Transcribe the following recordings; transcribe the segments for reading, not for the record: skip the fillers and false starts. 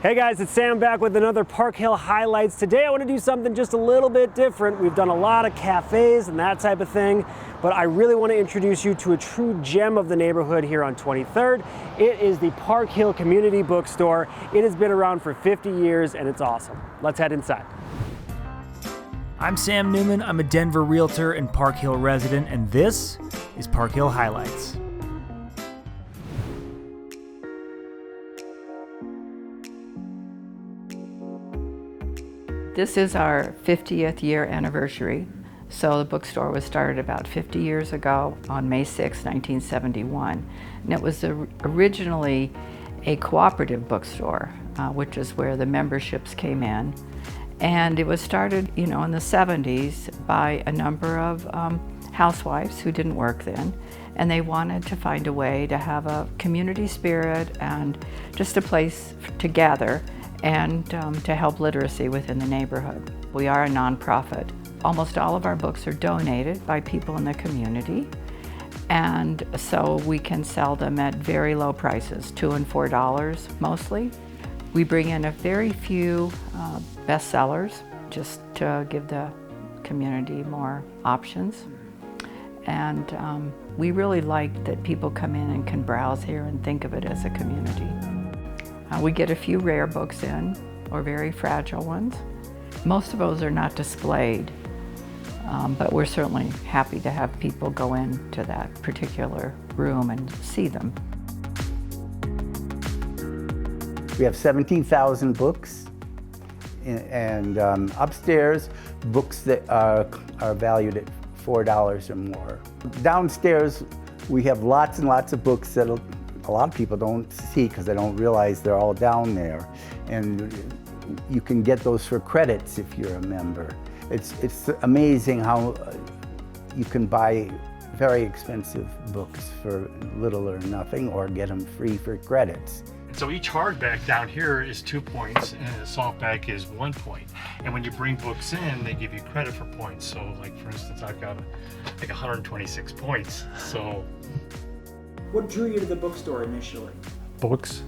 Hey guys, it's Sam back with another Park Hill Highlights. Today I want to do something just a little bit different. We've done a lot of cafes and that type of thing, but I really want to introduce you to a true gem of the neighborhood here on 23rd. It is the Park Hill Community Bookstore. It has been around for 50 years and it's awesome. Let's head inside. I'm Sam Newman. I'm a Denver realtor and Park Hill resident, and this is Park Hill Highlights. This is our 50th year anniversary. So the bookstore was started about 50 years ago on May 6, 1971. And it was originally a cooperative bookstore, which is where the memberships came in. And it was started, in the 70s by a number of housewives who didn't work then. And they wanted to find a way to have a community spirit and just a place to gather and to help literacy within the neighborhood. We are a nonprofit. Almost all of our books are donated by people in the community, and so we can sell them at very low prices, $2 and $4 mostly. We bring in a very few bestsellers just to give the community more options. And we really like that people come in and can browse here and think of it as a community. We get a few rare books in, or very fragile ones. Most of those are not displayed, but we're certainly happy to have people go into that particular room and see them. We have 17,000 books, and upstairs, books that are valued at $4 or more. Downstairs, we have lots and lots of books that a lot of people don't see because they don't realize they're all down there. And you can get those for credits if you're a member. It's amazing how you can buy very expensive books for little or nothing, or get them free for credits. So each hardback down here is 2 points and a softback is 1 point. And when you bring books in, they give you credit for points. So like for instance, I've got like 126 points. So What drew you to the bookstore initially? books.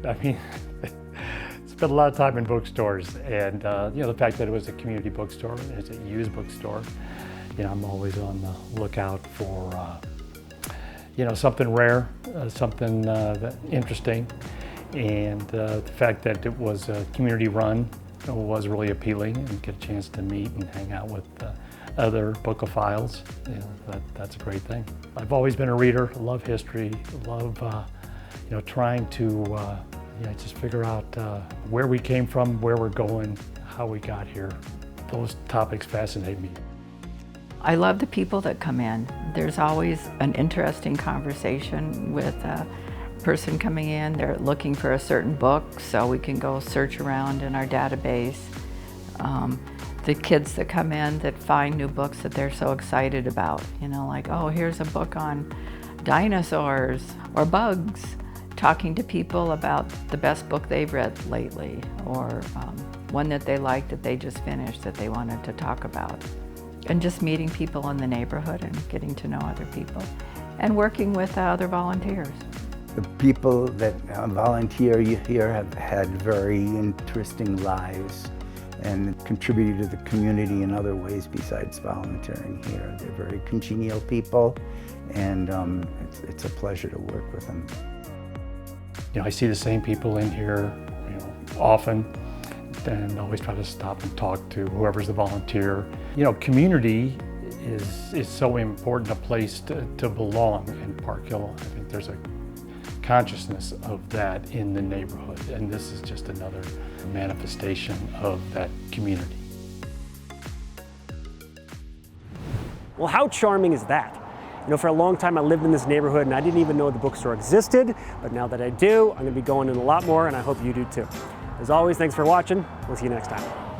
I mean, spent a lot of time in bookstores, and the fact that it was a community bookstore, it's a used bookstore. I'm always on the lookout for something rare, something interesting, and the fact that it was community run was really appealing, and get a chance to meet and hang out with other bookophiles. That's a great thing. I've always been a reader, love history, love trying to just figure out where we came from, where we're going, how we got here. Those topics fascinate me. I love the people that come in. There's always an interesting conversation with a person coming in. They're looking for a certain book, so we can go search around in our database. The kids that come in that find new books that they're so excited about, like, oh, here's a book on dinosaurs or bugs, talking to people about the best book they've read lately, or one that they liked that they just finished that they wanted to talk about. And just meeting people in the neighborhood and getting to know other people and working with other volunteers. The people that volunteer here have had very interesting lives and contributed to the community in other ways besides volunteering here. They're very congenial people, and it's a pleasure to work with them. I see the same people in here, often, and always try to stop and talk to whoever's the volunteer. Community is so important, a place to belong in Park Hill. I think there's a consciousness of that in the neighborhood, and this is just another manifestation of that community. Well, how charming is that? For a long time I lived in this neighborhood and I didn't even know the bookstore existed, but now that I do, I'm going to be going in a lot more, and I hope you do too. As always, thanks for watching. We'll see you next time.